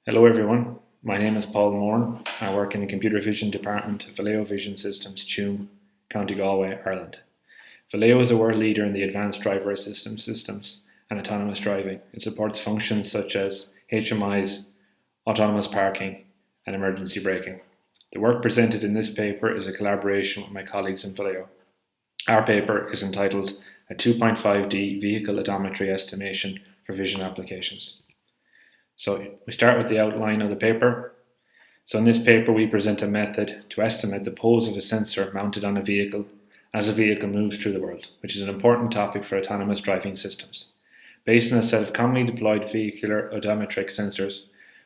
Hello everyone, my name is Paul Moran. I work in the Computer Vision Department of Vallejo Vision Systems, Tuam, County Galway, Ireland. Vallejo is a world leader in the advanced driver assistance systems and autonomous driving. It supports functions such as HMIs, autonomous parking, and emergency braking. The work presented in this paper is a collaboration with my colleagues in Vallejo. Our paper is entitled A 2.5D Vehicle Odometry Estimation for Vision Applications. So we start with the outline of the paper. So in this paper we present a method to estimate the pose of a sensor mounted on a vehicle as a vehicle moves through the world, which is an important topic for autonomous driving systems. Based on a set of commonly deployed vehicular odometric sensors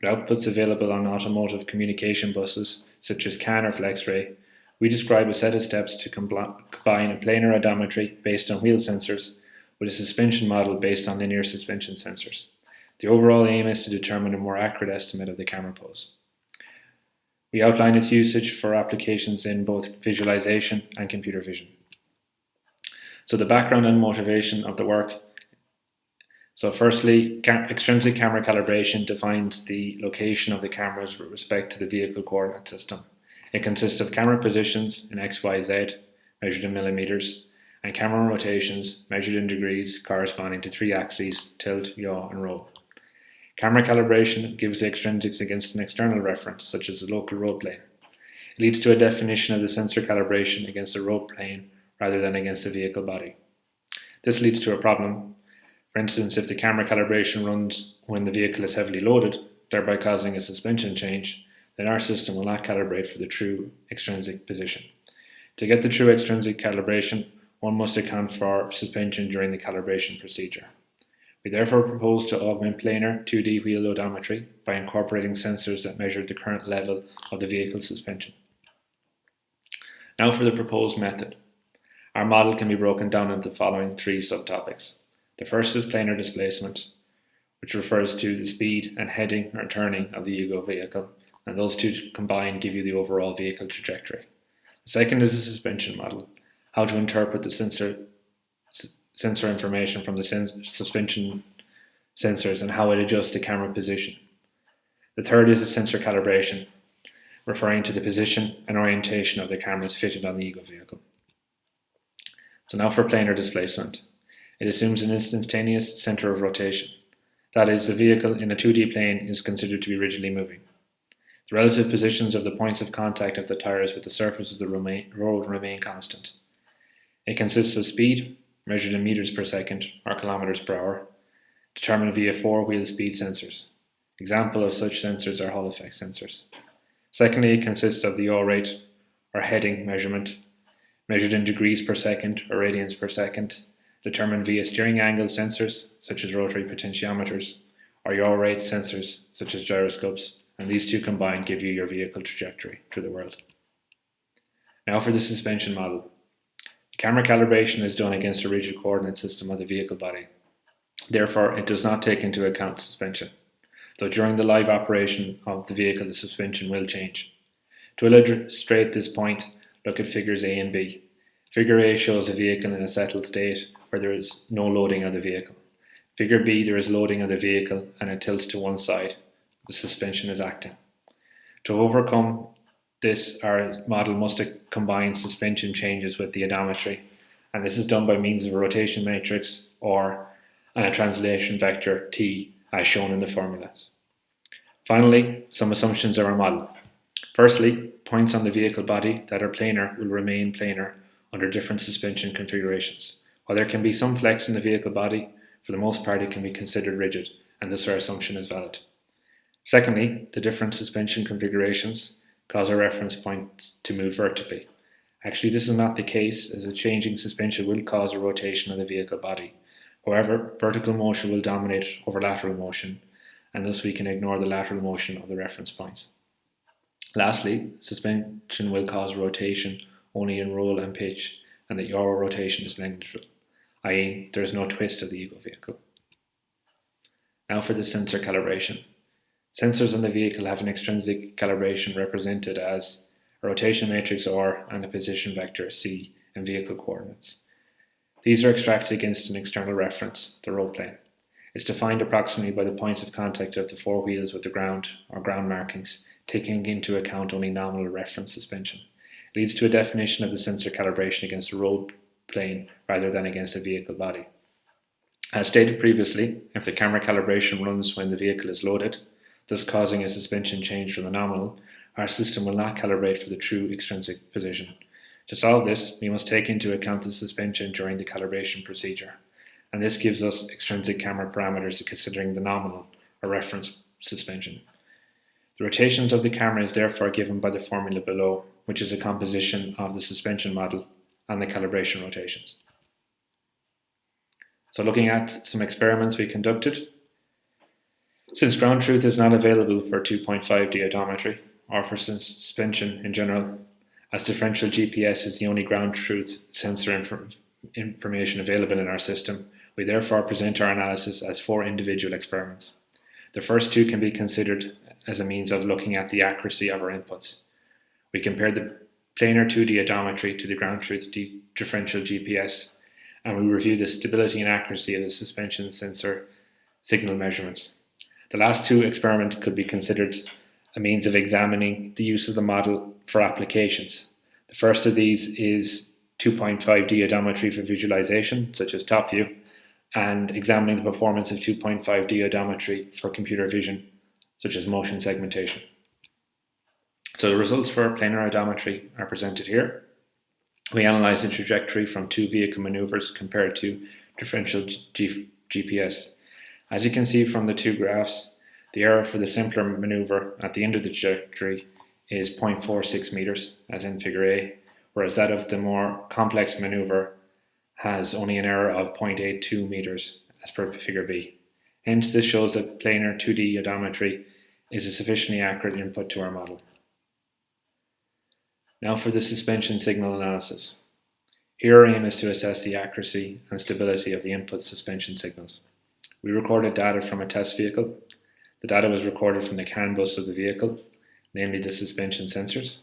with outputs available on automotive communication buses such as CAN or FlexRay, we describe a set of steps to combine a planar odometry based on wheel sensors with a suspension model based on linear suspension sensors. The overall aim is to determine a more accurate estimate of the camera pose. We outline its usage for applications in both visualization and computer vision. So the background and motivation of the work. So firstly, extrinsic camera calibration defines the location of the cameras with respect to the vehicle coordinate system. It consists of camera positions in X, Y, Z, measured in millimeters, and camera rotations measured in degrees corresponding to three axes, tilt, yaw, and roll. Camera calibration gives the extrinsics against an external reference, such as the local road plane. It leads to a definition of the sensor calibration against the road plane rather than against the vehicle body. This leads to a problem. For instance, if the camera calibration runs when the vehicle is heavily loaded, thereby causing a suspension change, then our system will not calibrate for the true extrinsic position. To get the true extrinsic calibration, one must account for suspension during the calibration procedure. We therefore propose to augment planar 2D wheel odometry by incorporating sensors that measure the current level of the vehicle suspension. Now for the proposed method. Our model can be broken down into the following three subtopics. The first is planar displacement, which refers to the speed and heading or turning of the ego vehicle, and those two combined give you the overall vehicle trajectory. The second is the suspension model, how to interpret the sensor information from the suspension sensors and how it adjusts the camera position. The third is the sensor calibration, referring to the position and orientation of the cameras fitted on the ego vehicle. So now for planar displacement. It assumes an instantaneous center of rotation. That is, the vehicle in a 2D plane is considered to be rigidly moving. The relative positions of the points of contact of the tires with the surface of the road remain constant. It consists of speed, measured in meters per second or kilometers per hour, determined via four-wheel speed sensors. Example of such sensors are Hall effect sensors. Secondly, it consists of the yaw rate or heading measurement, measured in degrees per second or radians per second, determined via steering angle sensors such as rotary potentiometers or yaw rate sensors such as gyroscopes, and these two combined give you your vehicle trajectory through the world. Now for the suspension model. Camera calibration is done against a rigid coordinate system of the vehicle body. Therefore, it does not take into account suspension, though during the live operation of the vehicle the suspension will change. To illustrate this point, look at figures A and B. Figure A shows a vehicle in a settled state where there is no loading of the vehicle. Figure B, there is loading of the vehicle and it tilts to one side. The suspension is acting. To overcome this, our model must combine suspension changes with the odometry, and this is done by means of a rotation matrix or a translation vector T as shown in the formulas. Finally, some assumptions of our model. Firstly, points on the vehicle body that are planar will remain planar under different suspension configurations. While there can be some flex in the vehicle body, for the most part it can be considered rigid, and thus our assumption is valid. Secondly, the different suspension configurations cause our reference points to move vertically. Actually, this is not the case, as a changing suspension will cause a rotation of the vehicle body. However, vertical motion will dominate over lateral motion, and thus we can ignore the lateral motion of the reference points. Lastly, suspension will cause rotation only in roll and pitch, and the yaw rotation is negligible, i.e. there is no twist of the ego vehicle. Now for the sensor calibration. Sensors on the vehicle have an extrinsic calibration represented as a rotation matrix R and a position vector C in vehicle coordinates. These are extracted against an external reference, the road plane. It's defined approximately by the points of contact of the four wheels with the ground or ground markings, taking into account only nominal reference suspension. It leads to a definition of the sensor calibration against a road plane rather than against a vehicle body. As stated previously, if the camera calibration runs when the vehicle is loaded, thus causing a suspension change from the nominal, our system will not calibrate for the true extrinsic position. To solve this, we must take into account the suspension during the calibration procedure, and this gives us extrinsic camera parameters considering the nominal or reference suspension. The rotations of the camera is therefore given by the formula below, which is a composition of the suspension model and the calibration rotations. So looking at some experiments we conducted, since ground truth is not available for 2.5D odometry or for suspension in general, as differential GPS is the only ground truth sensor information available in our system, we therefore present our analysis as 4 individual experiments. The first 2 can be considered as a means of looking at the accuracy of our inputs. We compared the planar 2D odometry to the ground truth differential GPS, and we reviewed the stability and accuracy of the suspension sensor signal measurements. The last 2 experiments could be considered a means of examining the use of the model for applications. The first of these is 2.5D odometry for visualization, such as top view, and examining the performance of 2.5D odometry for computer vision, such as motion segmentation. So the results for planar odometry are presented here. We analysed the trajectory from 2 vehicle manoeuvres compared to differential GPS. As you can see from the 2 graphs, the error for the simpler manoeuvre at the end of the trajectory is 0.46 meters, as in figure A, whereas that of the more complex manoeuvre has only an error of 0.82 meters, as per figure B. Hence, this shows that planar 2D odometry is a sufficiently accurate input to our model. Now for the suspension signal analysis. Here our aim is to assess the accuracy and stability of the input suspension signals. We recorded data from a test vehicle. The data was recorded from the CAN bus of the vehicle, namely the suspension sensors.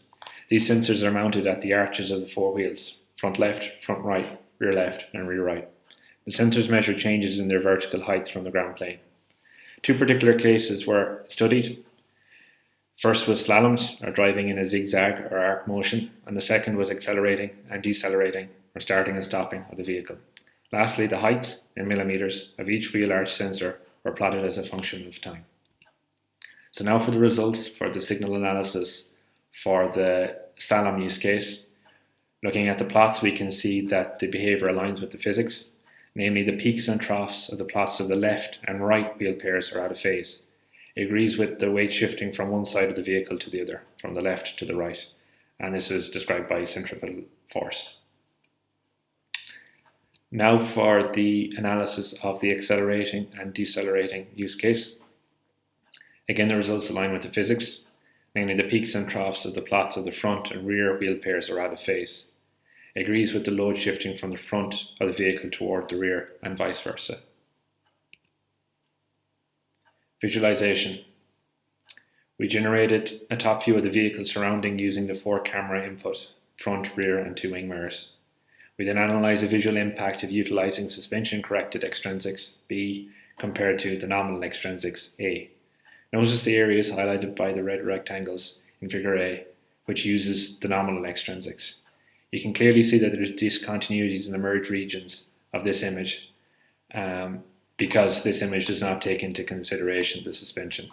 These sensors are mounted at the arches of the 4 wheels, front left, front right, rear left and rear right. The sensors measure changes in their vertical height from the ground plane. 2 particular cases were studied. First was slaloms, or driving in a zigzag or arc motion, and the second was accelerating and decelerating, or starting and stopping of the vehicle. Lastly, the heights, in millimeters, of each wheel arch sensor were plotted as a function of time. So now for the results for the signal analysis for the Slalom use case. Looking at the plots, we can see that the behaviour aligns with the physics, namely the peaks and troughs of the plots of the left and right wheel pairs are out of phase. It agrees with the weight shifting from one side of the vehicle to the other, from the left to the right, and this is described by centripetal force. Now for the analysis of the accelerating and decelerating use case. Again, the results align with the physics, namely the peaks and troughs of the plots of the front and rear wheel pairs are out of phase. It agrees with the load shifting from the front of the vehicle toward the rear and vice versa. Visualization. We generated a top view of the vehicle surrounding using the 4 camera input, front, rear and 2 wing mirrors. We then analysed the visual impact of utilising suspension corrected extrinsics, B, compared to the nominal extrinsics, A. Notice the areas highlighted by the red rectangles in figure A, which uses the nominal extrinsics. You can clearly see that there are discontinuities in the merged regions of this image because this image does not take into consideration the suspension.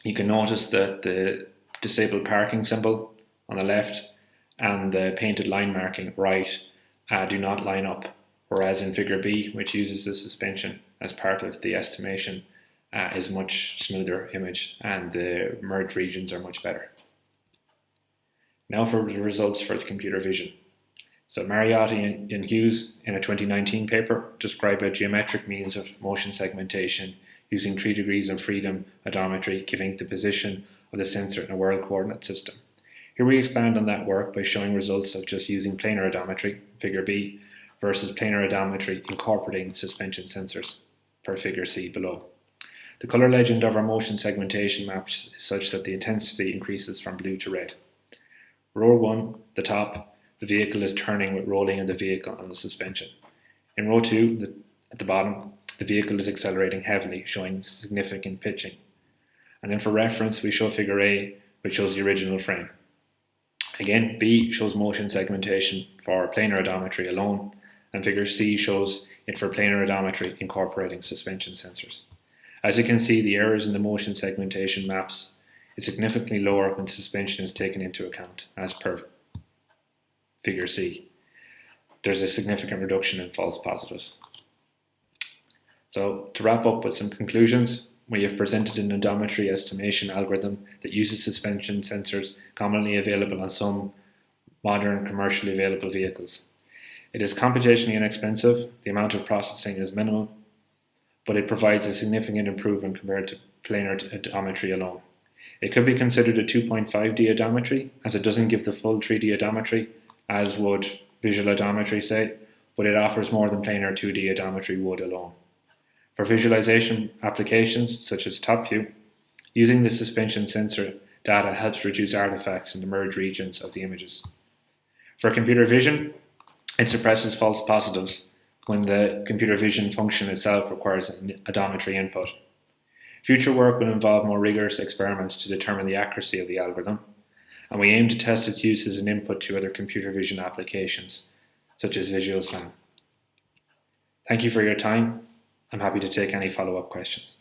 You can notice that the disabled parking symbol on the left and the painted line marking right do not line up, whereas in figure B, which uses the suspension as part of the estimation, is a much smoother image and the merged regions are much better. Now for the results for the computer vision. So Mariotti and Hughes in a 2019 paper describe a geometric means of motion segmentation using 3 degrees of freedom odometry giving the position of the sensor in a world coordinate system. Here we expand on that work by showing results of just using planar odometry, figure B, versus planar odometry incorporating suspension sensors, per figure C below. The colour legend of our motion segmentation maps is such that the intensity increases from blue to red. Row 1, the top, the vehicle is turning with rolling of the vehicle on the suspension. In row 2, at the bottom, the vehicle is accelerating heavily, showing significant pitching. And then for reference, we show figure A, which shows the original frame. Again, B shows motion segmentation for planar odometry alone, and figure C shows it for planar odometry incorporating suspension sensors. As you can see, the errors in the motion segmentation maps is significantly lower when suspension is taken into account, as per figure C. There's a significant reduction in false positives. So to wrap up with some conclusions, we have presented an odometry estimation algorithm that uses suspension sensors commonly available on some modern commercially available vehicles. It is computationally inexpensive, the amount of processing is minimal, but it provides a significant improvement compared to planar odometry alone. It could be considered a 2.5D odometry, as it doesn't give the full 3D odometry, as would visual odometry say, but it offers more than planar 2D odometry would alone. For visualization applications, such as top view, using the suspension sensor data helps reduce artifacts in the merged regions of the images. For computer vision, it suppresses false positives when the computer vision function itself requires an odometry input. Future work will involve more rigorous experiments to determine the accuracy of the algorithm, and we aim to test its use as an input to other computer vision applications, such as Visual Slalom. Thank you for your time. I'm happy to take any follow-up questions.